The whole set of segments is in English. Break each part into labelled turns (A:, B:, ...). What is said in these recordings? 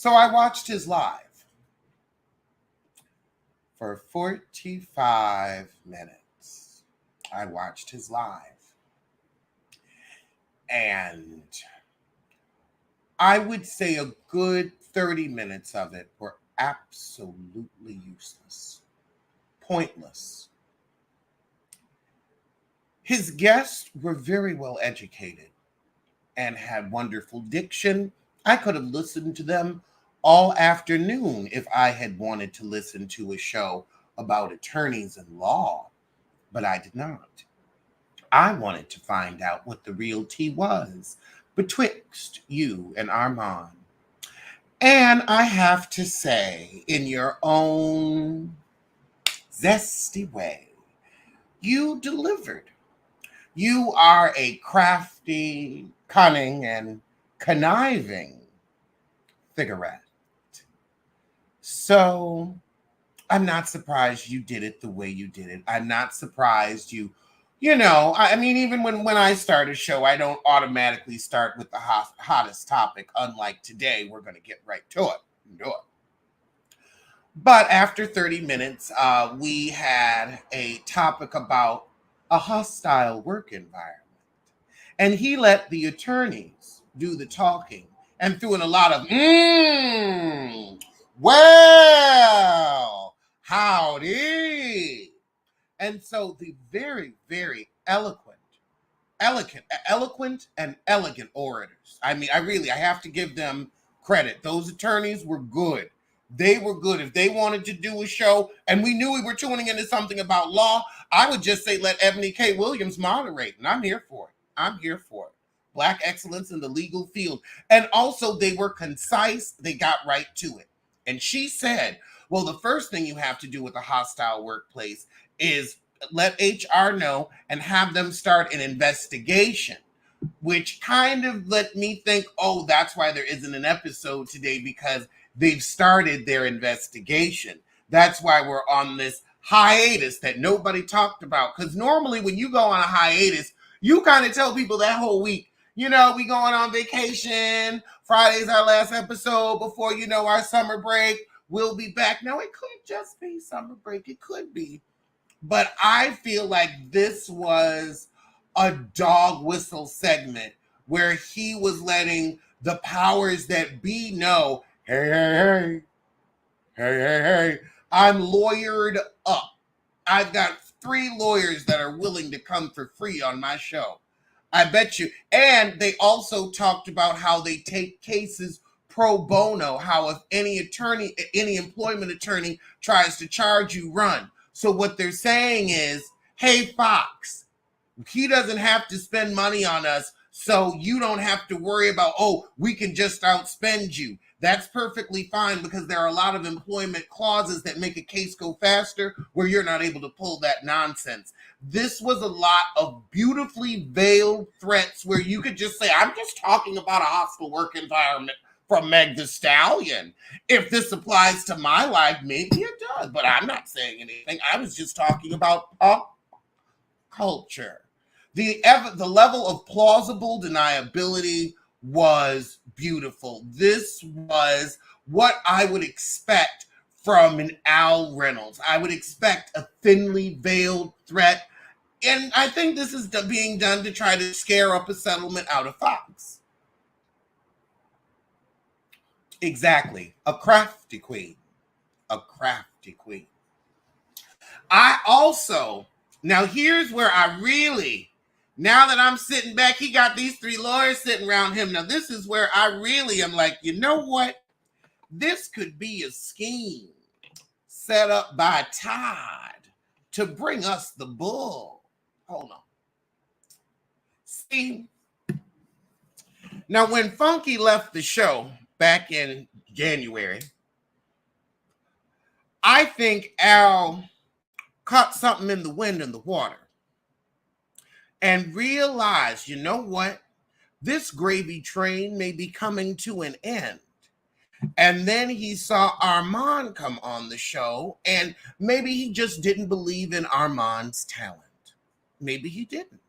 A: So I watched his live for 45 minutes. I watched his live. And I would say a good 30 minutes of it were absolutely useless, pointless. His guests were very well educated and had wonderful diction. I could have listened to them all afternoon if I had wanted to listen to a show about attorneys and law, but I did not. I wanted to find out what the real tea was betwixt you and Armand. And I have to say, in your own zesty way, you delivered. You are a crafty, cunning, and conniving figurette. So I'm not surprised you did it the way you did it. I'm not surprised I mean, even when I start a show, I don't automatically start with the hottest topic. Unlike today, we're going to get right to it and do it. But after 30 minutes, we had a topic about a hostile work environment. And he let the attorneys do the talking and threw in a lot of, well, howdy. And so the very, very eloquent and elegant orators. I mean, I have to give them credit. Those attorneys were good. They were good. If they wanted to do a show and we knew we were tuning into something about law, I would just say let Ebony K. Williams moderate. And I'm here for it. I'm here for it. Black excellence in the legal field. And also they were concise. They got right to it. And she said, well, the first thing you have to do with a hostile workplace is let HR know and have them start an investigation, which kind of let me think, oh, that's why there isn't an episode today, because they've started their investigation. That's why we're on this hiatus that nobody talked about. Because normally when you go on a hiatus, you kind of tell people that whole week, we going on vacation. Friday's our last episode before, our summer break. We'll be back. No, it could just be summer break. It could be. But I feel like this was a dog whistle segment where he was letting the powers that be know, hey, I'm lawyered up. I've got 3 lawyers that are willing to come for free on my show. I bet you. And they also talked about how they take cases pro bono, how if any employment attorney tries to charge you, run. So what they're saying is, hey, Fox, he doesn't have to spend money on us, so you don't have to worry about, we can just outspend you. That's perfectly fine because there are a lot of employment clauses that make a case go faster where you're not able to pull that nonsense. This was a lot of beautifully veiled threats where you could just say, I'm just talking about a hostile work environment from Meg Thee Stallion. If this applies to my life, maybe it does, but I'm not saying anything. I was just talking about pop culture. The level of plausible deniability was beautiful. This was what I would expect from an Al Reynolds. I would expect a thinly veiled threat, and I think this is being done to try to scare up a settlement out of Fox. Exactly. A crafty queen. A crafty queen. Now here's where now that I'm sitting back, he got these 3 lawyers sitting around him. Now this is where I really am like, you know what? This could be a scheme set up by Todd to bring us the bull. Hold on. See, now when Funky left the show back in January, I think Al caught something in the wind and the water and realized, you know what? This gravy train may be coming to an end. And then he saw Armand come on the show, and maybe he just didn't believe in Armand's talent. Maybe he didn't.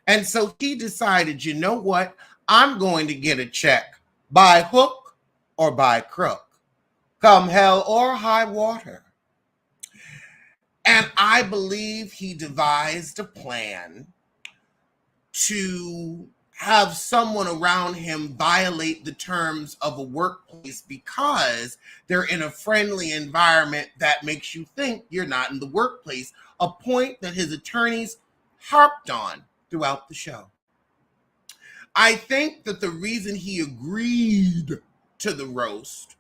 A: And so he decided, you know what? I'm going to get a check by hook or by crook, come hell or high water. And I believe he devised a plan to have someone around him violate the terms of a workplace because they're in a friendly environment that makes you think you're not in the workplace, a point that his attorneys harped on throughout the show. I think that the reason he agreed to the roast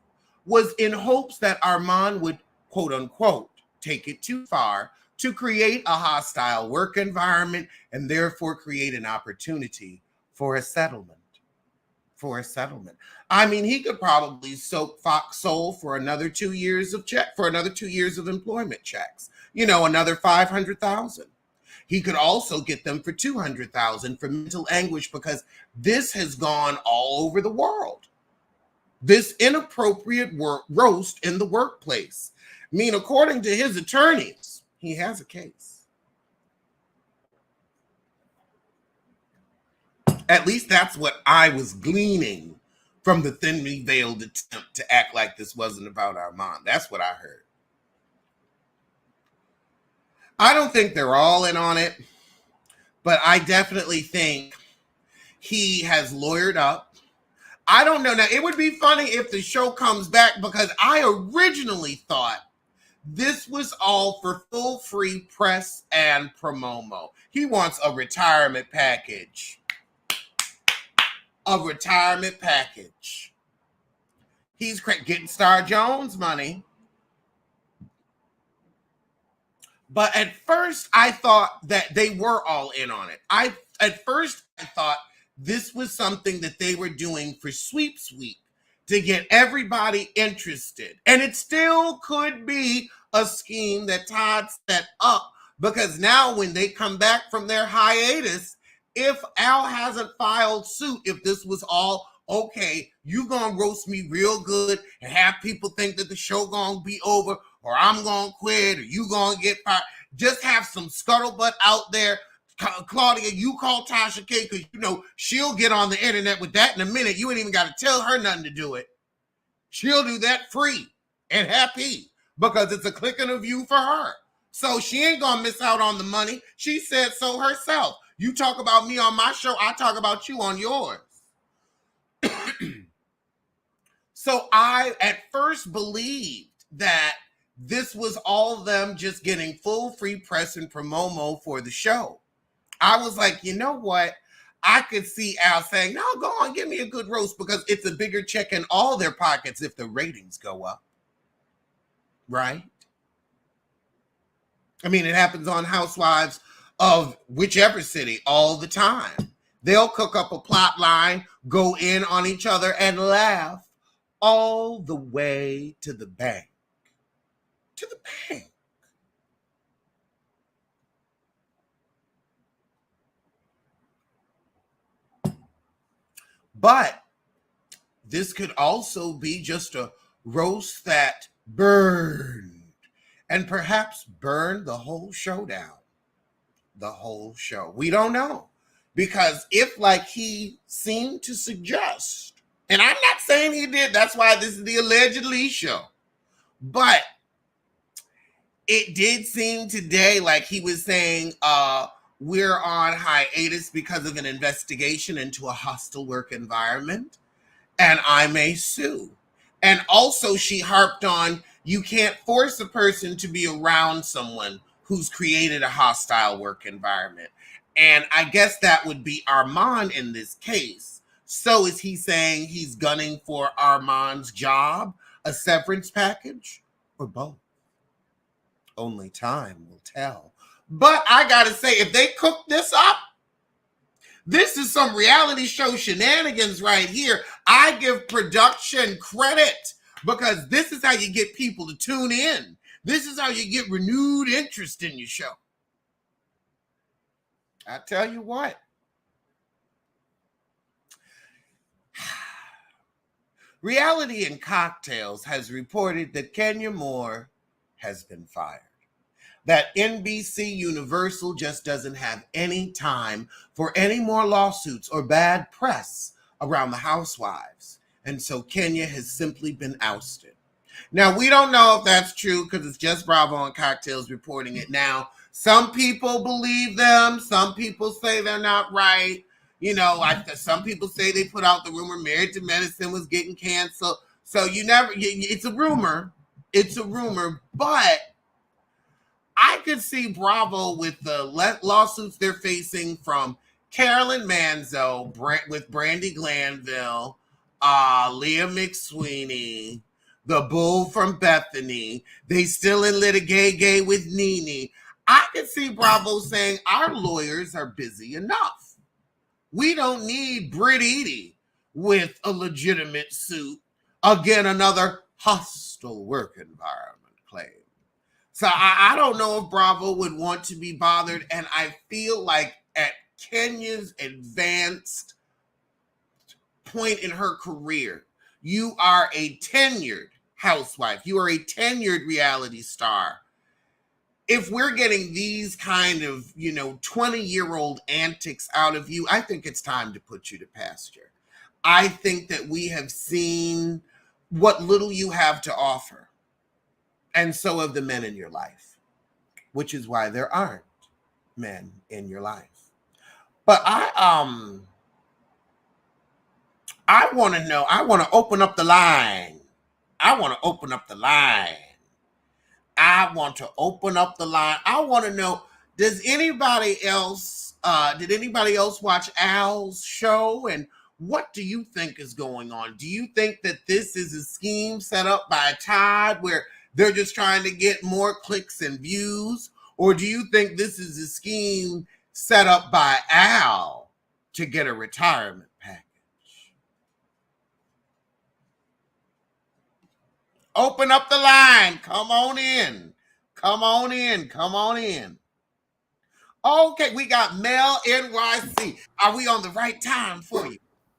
A: was in hopes that Armand would, quote unquote, take it too far to create a hostile work environment and therefore create an opportunity for a settlement. I mean, he could probably soak Fox Soul for another 2 years of employment checks. Another 500,000. He could also get them for 200,000 for mental anguish because this has gone all over the world. This inappropriate roast in the workplace. I mean, according to his attorneys, he has a case. At least that's what I was gleaning from the thinly veiled attempt to act like this wasn't about Armand. That's what I heard. I don't think they're all in on it, but I definitely think he has lawyered up. I don't know. Now, it would be funny if the show comes back because I originally thought this was all for full free press and promo. He wants a retirement package. He's getting Star Jones money. But at first, I thought that they were all in on it. At first, I thought this was something that they were doing for Sweeps Week to get everybody interested. And it still could be a scheme that Todd set up because now when they come back from their hiatus, if Al hasn't filed suit, if this was all, okay, you gonna roast me real good and have people think that the show gonna be over or I'm gonna quit or you gonna get fired, just have some scuttlebutt out there. Claudia, you call Tasha K because she'll get on the internet with that in a minute. You ain't even got to tell her nothing to do it. She'll do that free and happy because it's a click and a view for her. So she ain't gonna miss out on the money. She said so herself. You talk about me on my show, I talk about you on yours. So I at first believed that this was all them just getting full free press and promo for the show. I was like, you know what? I could see Al saying, no, go on, give me a good roast because it's a bigger check in all their pockets if the ratings go up. Right? I mean, it happens on Housewives of whichever city all the time. They'll cook up a plot line, go in on each other, and laugh all the way to the bank. To the bank. But this could also be just a roast that burned and perhaps burned the whole show down. The whole show. We don't know. Because if, like he seemed to suggest, and I'm not saying he did, that's why this is the allegedly show. But it did seem today like he was saying, we're on hiatus because of an investigation into a hostile work environment, and I may sue. And also she harped on, you can't force a person to be around someone who's created a hostile work environment. And I guess that would be Armand in this case. So is he saying he's gunning for Armand's job, a severance package, or both? Only time will tell. But I gotta say, if they cook this up, this is some reality show shenanigans right here. I give production credit because this is how you get people to tune in. This is how you get renewed interest in your show. I tell you what. Reality and Cocktails has reported that Kenya Moore has been fired. That NBC Universal just doesn't have any time for any more lawsuits or bad press around the Housewives. And so Kenya has simply been ousted. Now, we don't know if that's true because it's just Bravo and Cocktails reporting it now. Some people believe them. Some people say they're not right. Some people say they put out the rumor Married to Medicine was getting canceled. So it's a rumor. It's a rumor. But I could see Bravo with the lawsuits they're facing from Carolyn Manzo with Brandy Glanville, Leah McSweeney, the Bull from Bethany. They still in litigate with Nene. I could see Bravo saying our lawyers are busy enough. We don't need Britt Eady with a legitimate suit. Again, another hostile work environment claim. So I don't know if Bravo would want to be bothered. And I feel like at Kenya's advanced point in her career, you are a tenured housewife. You are a tenured reality star. If we're getting these kind of, 20-year-old antics out of you, I think it's time to put you to pasture. I think that we have seen what little you have to offer. And so have the men in your life, which is why there aren't men in your life. But I want to know, I want to open up the line. I want to open up the line. I want to know, did anybody else watch Al's show? And what do you think is going on? Do you think that this is a scheme set up by Todd where they're just trying to get more clicks and views? Or do you think this is a scheme set up by Al to get a retirement package? Open up the line. Come on in. Okay, we got Mel NYC. Are we on the right time for you?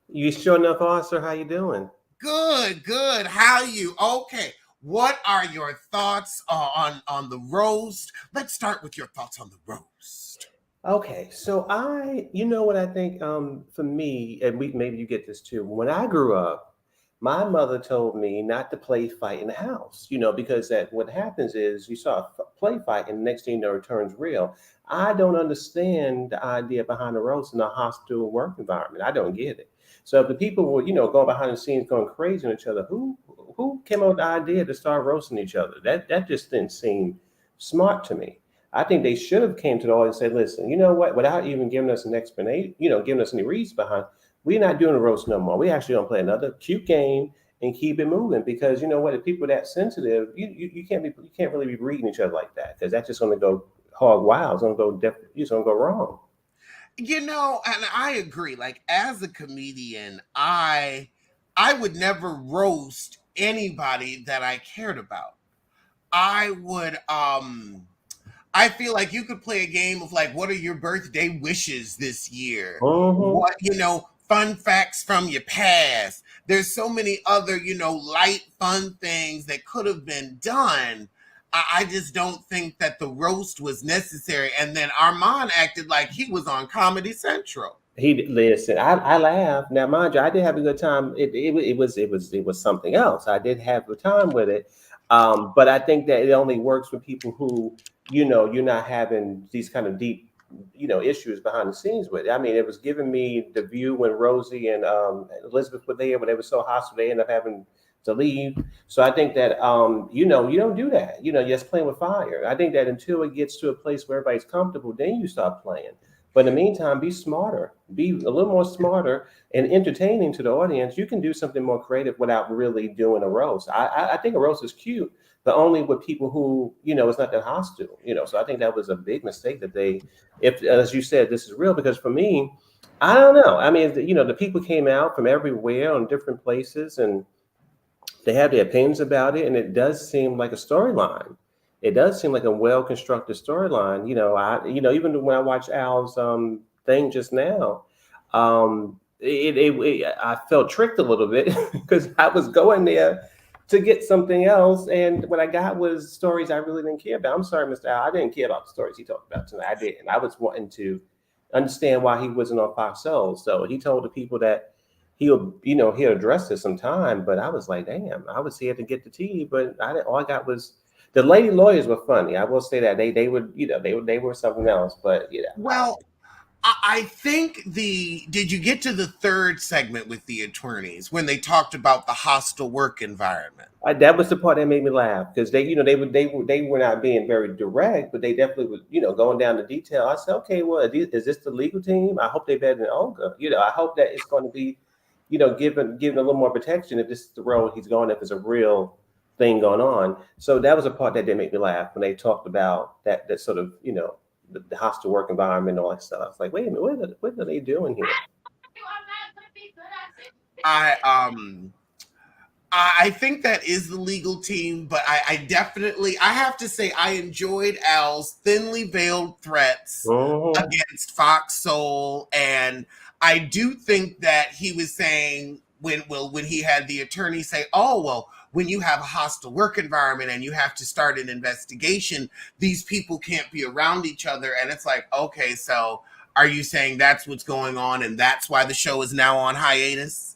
B: You sure enough are, sir. How you doing?
A: Good. How are you? Okay. What are your thoughts on the roast? Let's start with your thoughts on the roast.
B: Okay, so what I think for me, and maybe you get this too. When I grew up, my mother told me not to play fight in the house, because what happens is you saw a play fight and the next thing you know, it turns real. I don't understand the idea behind the roast in a hostile work environment. I don't get it. So if the people were, going behind the scenes going crazy on each other, who came up with the idea to start roasting each other? That just didn't seem smart to me. I think they should have came to the audience and said, listen, you know what, without even giving us an explanation, giving us any reasons behind, we're not doing a roast no more. We actually don't play another cute game and keep it moving, because you know what, if people are that sensitive, you can't really be reading each other like that, because that's just going to go hog wild. It's going to go wrong.
A: And I agree. Like, as a comedian, I would never roast anybody that I cared about. I would I feel like you could play a game of like, what are your birthday wishes this year? What, fun facts from your past. There's so many other, light, fun things that could have been done. I just don't think that the roast was necessary. And then Armand acted like he was on Comedy Central.
B: Listen. I laughed. Now, mind you, I did have a good time. It was something else. I did have a time with it, but I think that it only works for people who, you're not having these kind of deep, issues behind the scenes with it. I mean, it was giving me the view when Rosie and Elizabeth were there, when they were so hostile, they ended up having to leave. So I think that you don't do that. You're just playing with fire. I think that until it gets to a place where everybody's comfortable, then you start playing. But in the meantime, be smarter, be a little more smarter and entertaining to the audience. You can do something more creative without really doing a roast. I think a roast is cute, but only with people who, it's not that hostile, So I think that was a big mistake that if, as you said, this is real, because for me, I don't know. I mean, the people came out from everywhere on different places and they have their opinions about it. And it does seem like a storyline. It does seem like a well-constructed storyline. Even when I watched Al's thing just now, I felt tricked a little bit because I was going there to get something else, and what I got was stories I really didn't care about. I'm sorry, Mr. Al, I didn't care about the stories he talked about tonight. I didn't. I was wanting to understand why he wasn't on Fox Soul. So he told the people that he'll address this sometime. But I was like, damn, I was here to get the tea, but all I got was the lady lawyers were funny. I will say that they would, they were something else. But
A: Well, I think did you get to the third segment with the attorneys when they talked about the hostile work environment?
B: that was the part that made me laugh because they were not being very direct, but they definitely was, going down the detail. I said, okay, well, is this the legal team? I hope they better than Olga. I hope that it's going to be, given a little more protection if this is the road he's going, if it's a real thing going on. So that was a part that did make me laugh when they talked about that sort of, the hostile work environment and all that stuff. I was like, wait a minute, what are they doing here?
A: I um I think that is the legal team, but I definitely I have to say I enjoyed Al's thinly veiled threats
B: Mhm.
A: against Fox Soul, and I do think that he was saying when he had the attorney say, "Oh well, when you have a hostile work environment and you have to start an investigation, these people can't be around each other," and it's like, okay, so are you saying that's what's going on, and that's why the show is now on hiatus?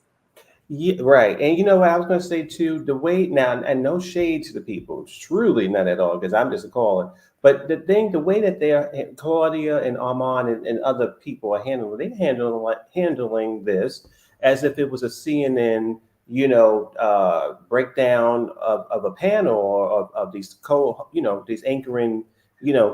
B: Yeah, right. And you know what I was going to say too? The way now, and no shade to the people, truly none at all, because I'm just a caller. But the way that they're Claudia and Armand and other people are handling this as if it was a CNN, breakdown of a panel or of these these anchoring,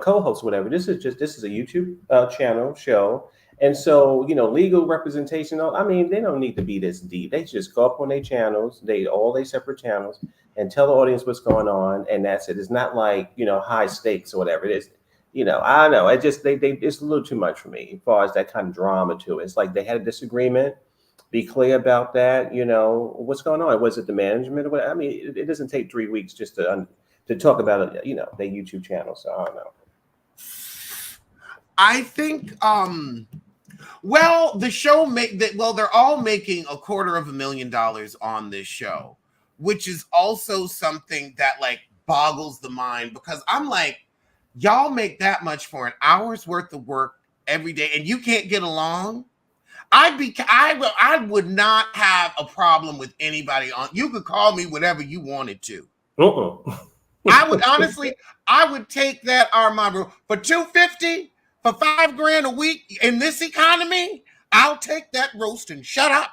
B: co-hosts, whatever. This is a YouTube channel show, and so, legal representation, I mean, they don't need to be this deep. They just go up on their channels, all their separate channels, and tell the audience what's going on, and that's it. It's not like, high stakes or whatever it is. I don't know. It just they it's a little too much for me as far as that kind of drama to it. It's like they had a disagreement. Be clear about that. What's going on? Was it the management or what? I mean, it doesn't take 3 weeks just to talk about it. Their YouTube channel. So I don't know.
A: I think well, the show make that well, they're all making $250,000 on this show, which is also something that like boggles the mind because I'm like, y'all make that much for an hour's worth of work every day and you can't get along. I would not have a problem with anybody on. You could call me whatever you wanted to.
B: Uh-uh.
A: I would honestly, I would take that Armando for 250 for $5 grand a week in this economy. I'll take that roast and shut up.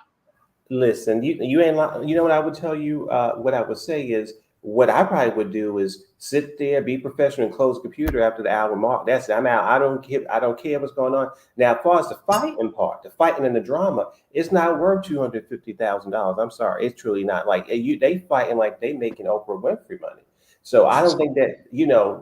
B: Listen, you ain't like, you know what I would tell you. What I would say is what I probably would do is sit there, be professional, and close the computer after the hour mark. That's it. I'm out. I don't care what's going on. Now, as far as the fighting part, the fighting and the drama, it's not worth $250,000. I'm sorry, it's truly not. Like they fighting like they making Oprah Winfrey money. So I don't think that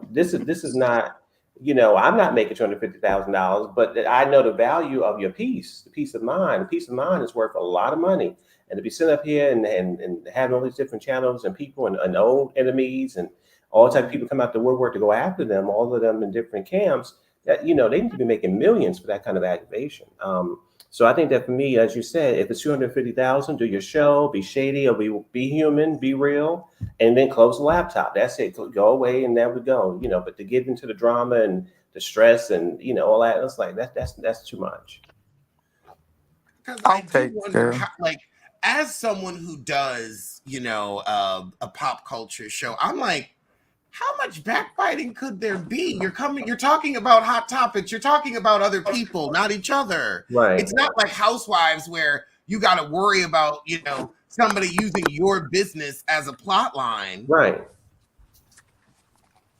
B: this is not. I'm not making $250,000, but I know the value of your peace, the peace of mind. The peace of mind is worth a lot of money. And to be sitting up here and having all these different channels and people and old enemies and all type of people come out the woodwork to go after them, all of them in different camps, that they need to be making millions for that kind of aggravation. So I think that for me, as you said, if it's 250,000, do your show, be shady or be human, be real, and then close the laptop. That's it. Go away, and there we go. But to get into the drama and the stress and all that, it's like that's too much.
A: Because I do
C: Okay,
A: wonder
C: girl.
A: how, like, as someone who does, a pop culture show, I'm like, how much backbiting could there be? You're talking about hot topics, you're talking about other people, not each other.
B: Right,
A: It's not like Housewives where you got to worry about, somebody using your business as a plot line.
B: right.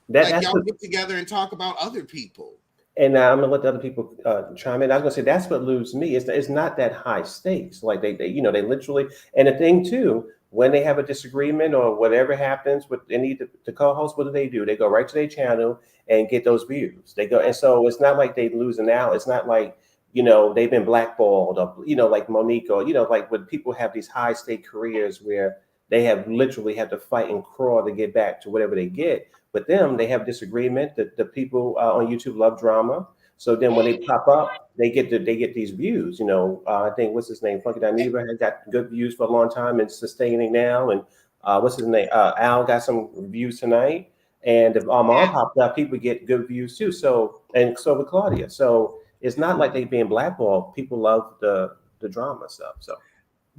B: That
A: Like
B: that's
A: y'all
B: what
A: get together and talk about other people.
B: And I'm gonna let the other people chime in. I was gonna say that's what loses me. It's not that high stakes. Like they literally. And the thing too, when they have a disagreement or whatever happens with any of the co-hosts, what do? They go right to their channel and get those views. They go, and so it's not like they losing out. It's not like they've been blackballed or like Monique or like when people have these high stake careers where they have literally had to fight and crawl to get back to whatever they get. With them, they have disagreement. The people on YouTube love drama. So then when they pop up, they get these views. I think what's his name, Funky Dineva, has got good views for a long time and sustaining now. And what's his name, Al got some views tonight. And if Armand popped up, people get good views too. So and so with Claudia. So it's not like they being blackballed. People love the drama stuff. So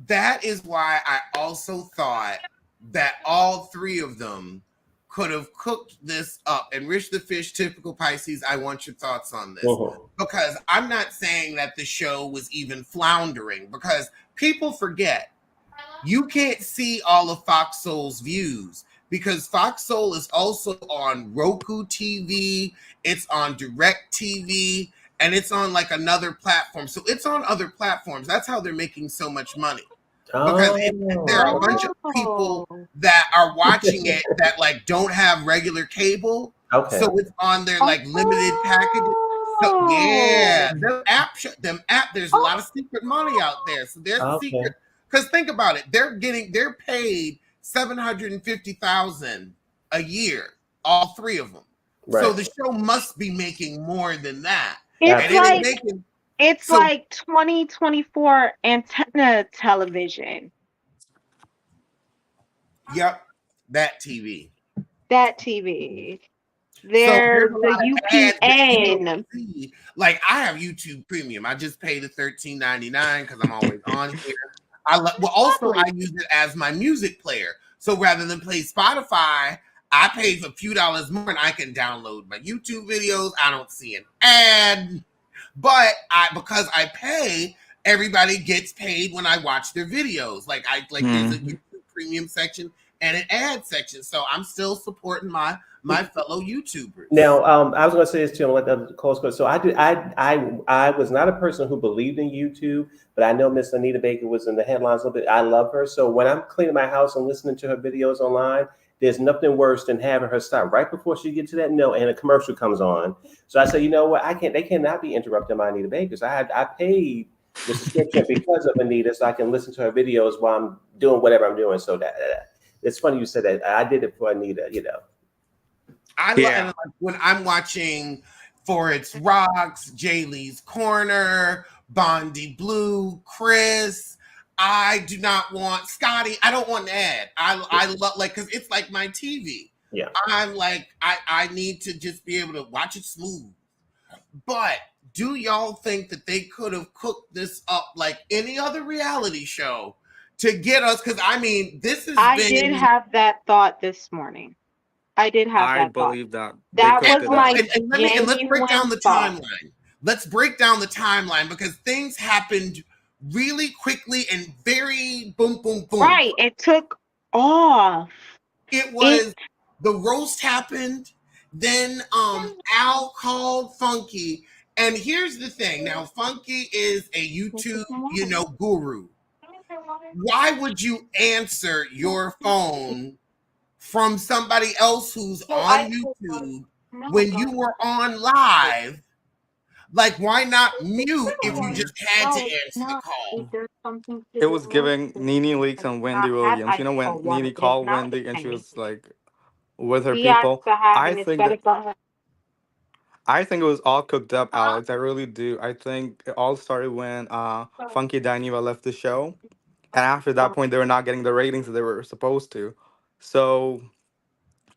A: That is why I also thought that all three of them could have cooked this up. And Rich the Fish, typical Pisces, I want your thoughts on this.
B: Mhm.
A: Because I'm not saying that the show was even floundering, because people forget you can't see all of Fox Soul's views, because Fox Soul is also on Roku TV, it's on Direct TV, and it's on like another platform. So it's on other platforms. That's how they're making so much money, because there are a
B: Oh,
A: bunch of people
C: Oh.
A: that are watching it that like don't have regular cable,
B: okay.
A: so it's on their like limited packages. So yeah, there's a lot of secret money out there. So there's the
B: Okay.
A: secret. Because think about it, they're paid $750,000 a year, all three of them.
B: Right.
A: So the show must be making more than that.
C: It's
A: And it is
C: like
A: making
C: it's
A: so
C: like 2024 antenna television.
A: yep, that TV.
C: That TV.
A: So
C: There's
A: there's a lot
C: the
A: of ads that you
C: UPN.
A: don't see. Like I have YouTube Premium. I just pay the $13.99 because I'm always on here. Also I use it as my music player. So rather than play Spotify, I pay a few dollars more and I can download my YouTube videos. I don't see an ad, but because I pay, everybody gets paid when I watch their videos. Like there's a YouTube Premium section and an ad section. So I'm still supporting my fellow YouTubers.
B: Now, I was going to say this too, and let the calls go. So I was not a person who believed in YouTube, but I know Miss Anita Baker was in the headlines a little bit. I love her. So when I'm cleaning my house and listening to her videos online, there's nothing worse than having her stop right before she gets to that note and a commercial comes on. So I say, you know what? They cannot be interrupted by Anita Baker. So I paid the subscription because of Anita, so I can listen to her videos while I'm doing whatever I'm doing. So it's funny you said that. I did it for Anita, you know.
A: Like when I'm watching For It's Rocks, Jaylee's Corner, Bondi Blue, Chris. I do not want Scotty. I don't want an ad. I love because it's like my TV.
B: Yeah.
A: I'm like I need to just be able to watch it smooth. But do y'all think that they could have cooked this up like any other reality show to get us? Because I mean,
C: I did have that thought this morning. I did have
D: I
C: that thought.
D: believe that.
C: That was my
A: and let's break down the timeline. Let's break down the timeline because things happened really quickly and very boom, boom, boom.
C: Right. It took off.
A: The roast happened. Then Al called Funky. And here's the thing. Now, Funky is a YouTube, guru. Why would you answer your phone from somebody else who's on YouTube when you were on live? Like, why not mute if you just had to answer the call?
D: It was giving Nene Leakes and Wendy Williams. You know when Nene called Wendy and she was like with her people? I think it was all cooked up, Alex. I really do. I think it all started when Funky Dineva left the show. And after that point, they were not getting the ratings that they were supposed to. So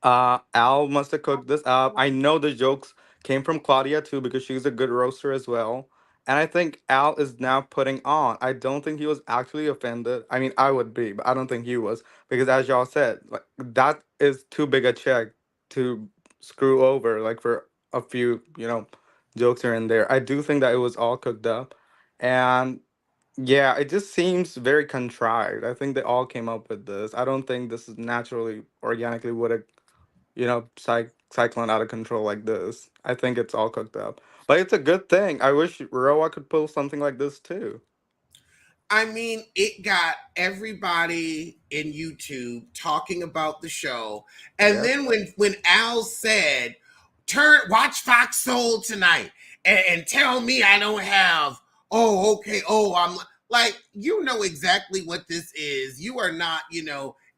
D: Al must have cooked this up. I know the jokes came from Claudia too because she's a good roaster as well. And I think Al is now putting on. I don't think he was actually offended. I mean, I would be, but I don't think he was because, as y'all said, like that is too big a check to screw over. Like for a few, jokes here and there. I do think that it was all cooked up, and yeah, it just seems very contrived. I think they all came up with this. I don't think this is naturally, organically would have cyclone out of control like this. I think it's all cooked up. But it's a good thing. I wish Roa could pull something like this too.
A: I mean, it got everybody in YouTube talking about the show. And then when Al said, watch Fox Soul tonight and tell me I don't have, I'm like, you know exactly what this is. You are not,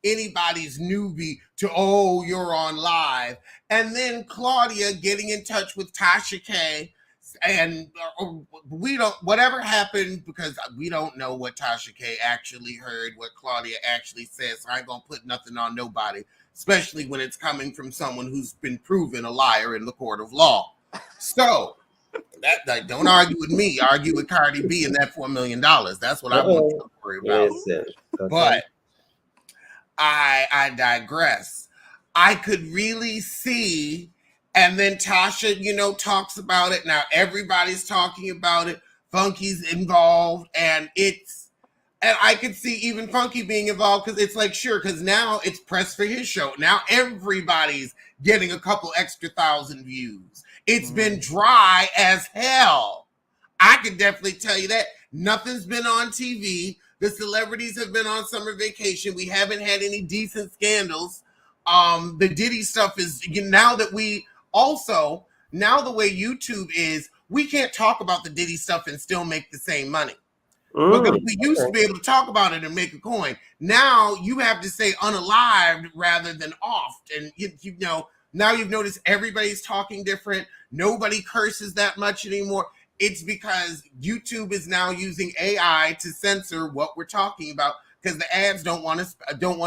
A: anybody's newbie to, you're on live. And then Claudia getting in touch with Tasha K. And whatever happened, because we don't know what Tasha K actually heard, what Claudia actually said. So I ain't gonna put nothing on nobody, especially when it's coming from someone who's been proven a liar in the court of law. So That like, don't argue with me. Argue with Cardi B and that $4 million. That's what I want you to worry about.
B: Listen,
A: But
B: okay.
A: I digress. I could really see, and then Tasha, talks about it. Now everybody's talking about it. Funky's involved, and I could see even Funky being involved because it's like, sure, because now it's pressed for his show. Now everybody's getting a couple extra thousand views. It's been dry as hell. I can definitely tell you that. Nothing's been on TV. The celebrities have been on summer vacation. We haven't had any decent scandals. The Diddy stuff is now that now the way YouTube is, we can't talk about the Diddy stuff and still make the same money. Because we used to be able to talk about it and make a coin. Now you have to say unalived rather than offed. And now you've noticed everybody's talking different. Nobody curses that much anymore. It's because YouTube is now using AI to censor what we're talking about because the ads don't want to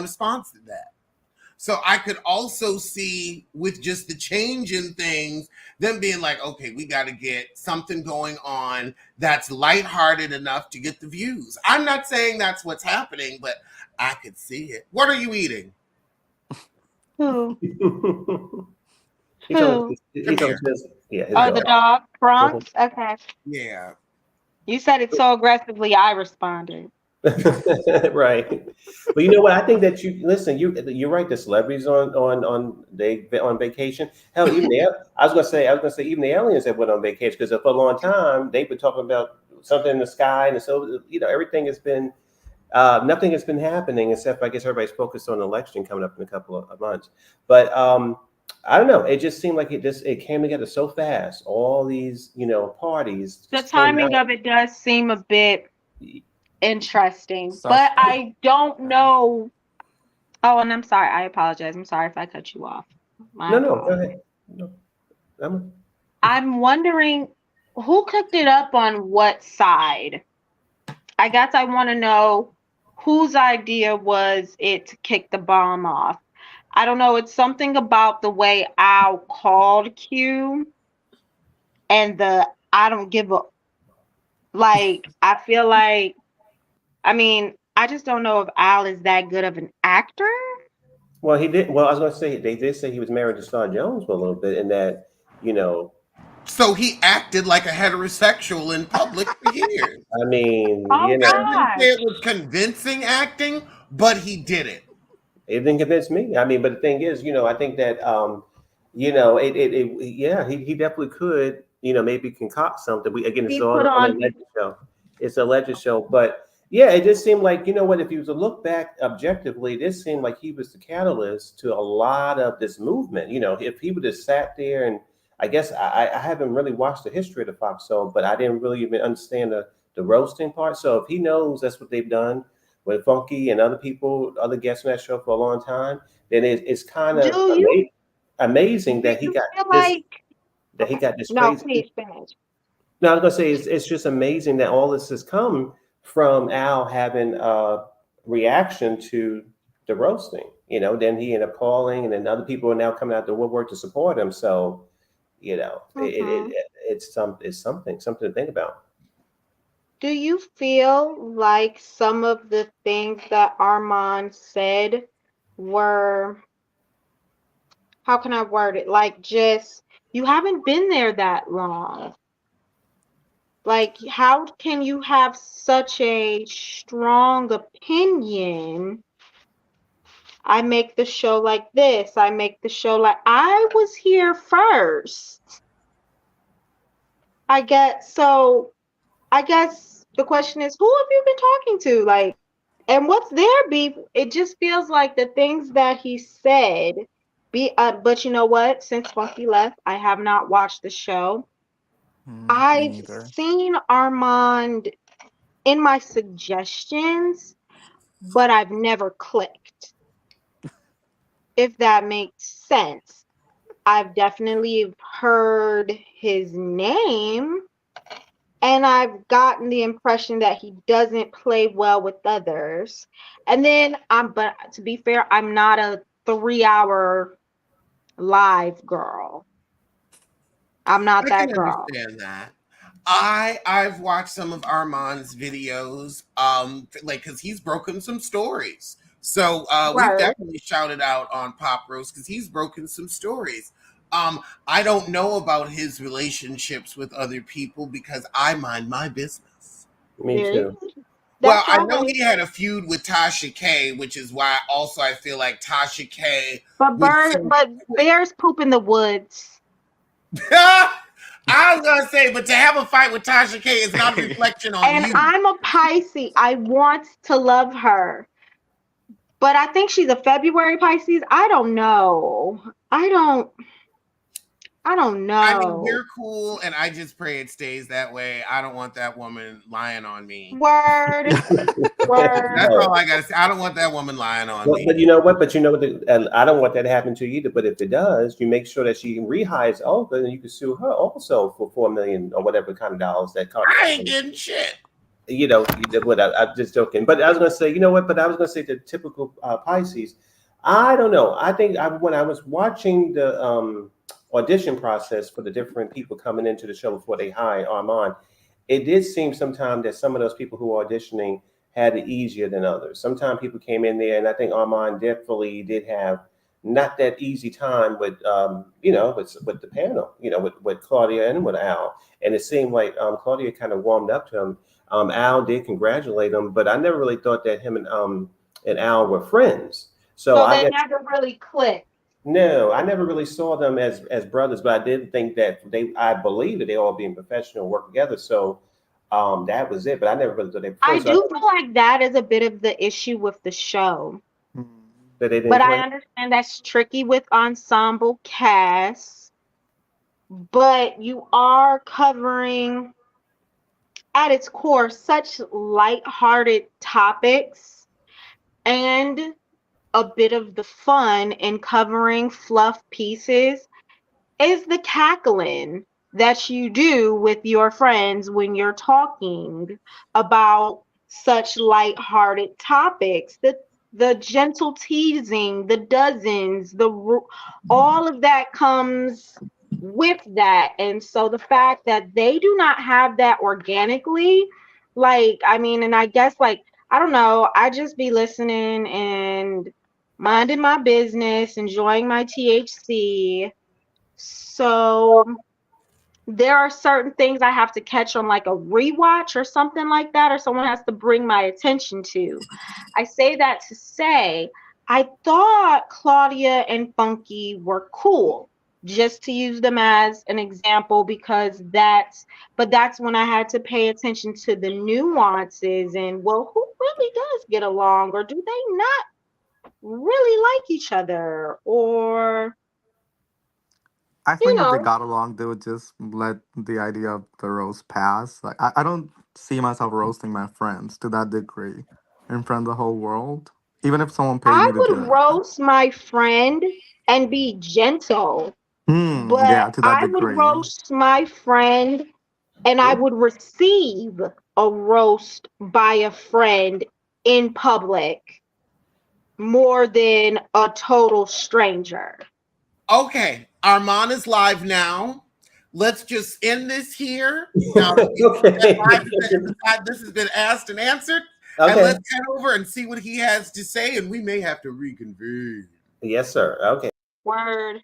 A: sponsor that. So I could also see with just the change in things, them being like, okay, we got to get something going on that's lighthearted enough to get the views. I'm not saying that's what's happening, but I could see it. What are you eating?
C: Who?
B: He's
C: Who? The dog. Bronx? Okay.
A: Yeah.
C: You said it so aggressively, I responded.
B: Right, but you know what? I think that you're right. The celebrities on vacation. Hell, even I was gonna say even the aliens that went on vacation because for a long time they've been talking about something in the sky, and so everything has been nothing has been happening except I guess everybody's focused on the election coming up in a couple of months. But I don't know. It just seemed like it came together so fast. All these parties.
C: The timing of it does seem a bit interesting, but I don't know. Oh, and I'm sorry. I apologize. I'm sorry if I cut you off.
B: No, go ahead. No.
C: I'm wondering who cooked it up on what side. I guess I want to know whose idea was it to kick the bomb off. I don't know. It's something about the way Al called Q and I don't give a I feel like, I just don't know if Al is that good of an actor.
B: Well, he did. Well, I was going to say they did say he was married to Star Jones for a little bit, and that
A: So he acted like a heterosexual in public for years.
B: I mean,
C: I
A: wouldn't say it was convincing acting, but he did it.
B: It didn't convince me. I mean, but the thing is, I think that he definitely could, maybe concoct something. It's on a legend show. It's a legend show, but yeah, it just seemed like, if you was to look back objectively, this seemed like he was the catalyst to a lot of this movement. If he would have sat there and I guess I haven't really watched the history of the Fox show, but I didn't really even understand the roasting part. So if he knows that's what they've done with Funky and other people, other guests on that show for a long time, then it's kind of amazing that he got this
C: No,
B: crazy.
C: please finish.
B: No, I was gonna say it's just amazing that all this has come from Al having a reaction to the roasting. Then he ended up calling, and then other people are now coming out the woodwork to support him. So, it's something to think about.
C: Do you feel like some of the things that Armand said were, how can I word it? Like, just, you haven't been there that long. Like, how can you have such a strong opinion? I make the show like this. I make the show like, I was here first. I guess the question is, who have you been talking to? Like, and what's their beef? It just feels like the things that he said but you know what? Since Funky left, I have not watched the show. I've seen Armand in my suggestions, but I've never clicked. If that makes sense. I've definitely heard his name, and I've gotten the impression that he doesn't play well with others. And then but to be fair, I'm not a 3-hour live girl. I'm not that girl.
A: I understand that. I've watched some of Armand's videos, like because he's broken some stories. So we've
C: Word.
A: definitely shouted out on Pop Roast because he's broken some stories. I don't know about his relationships with other people because I mind my business.
B: Me
C: There
B: too.
C: you go.
A: Well,
C: That's
A: I
C: all
A: know
C: right.
A: he had a feud with Tasha K, which is why also I feel like Tasha K would so
C: But bears poop in the woods.
A: I was gonna say, but to have a fight with Tasha K is not a reflection on
C: And
A: you.
C: I'm a Pisces. I want to love her. But I think she's a February Pisces. I don't know. I don't I don't
A: I mean,
C: know.
A: you're cool, and I just pray it stays that way. I don't want that woman lying on me.
C: Word.
A: That's
C: Word.
A: all I gotta say. I don't want that woman lying on
B: Well,
A: me.
B: but you know what? But you know what? And I don't want that to happen to you either. But if it does, you make sure that she rehires Olga, and you can sue her also for $4 million or whatever kind of dollars that
A: I
B: contract.
A: ain't getting shit.
B: You know, I'm just joking. But I was gonna say, you know what? But I was gonna say the typical Pisces. I don't know. I think when I was watching the audition process for the different people coming into the show before they hire Armand, it did seem sometimes that some of those people who were auditioning had it easier than others. Sometimes people came in there, and I think Armand definitely did have not that easy time with with the panel, with Claudia and with Al. And it seemed like Claudia kind of warmed up to him. Al did congratulate him, but I never really thought that him and Al were friends. So
C: So
B: I
C: they
B: guess
C: never really clicked.
B: no, I never really saw them as brothers, but I did think that I believe that they all being professional, work together. So that was it. But I never really thought they were
C: I
B: friends. So I
C: do feel like that is a bit of the issue with the show.
D: Hmm.
B: that they
C: But
B: didn't
C: I
B: click.
C: understand that's tricky with ensemble casts. But you are covering at its core such light-hearted topics and a bit of the fun in covering fluff pieces is the cackling that you do with your friends when you're talking about such light-hearted topics. The gentle teasing, the dozens, all of that comes with that. And so the fact that they do not have that organically, like, I mean, and I guess, like, I don't know, I just be listening and minding my business, enjoying my THC. So there are certain things I have to catch on like a rewatch or something like that, or someone has to bring my attention to. I say that to say I thought Claudia and Funky were cool, just to use them as an example, because that's when I had to pay attention to the nuances and, well, who really does get along, or do they not really like each other, or
D: I
C: you
D: think if they
C: know.
D: got along, they would just let the idea of the roast pass. Like I don't see myself roasting my friends to that degree in front of the whole world. Even if someone paid
C: I
D: me to
C: would
D: do it.
C: roast my friend and be gentle,
D: Hmm.
C: but
D: Yeah, to that
C: I would
D: degree.
C: roast my friend and I would receive a roast by a friend in public more than a total stranger.
A: Okay, Armand is live now. Let's just end this here. Now that
B: Okay.
A: this has been asked and answered, and
B: Okay.
A: let's head over and see what he has to say, and we may have to reconvene.
B: Yes, sir. Okay.
C: Word.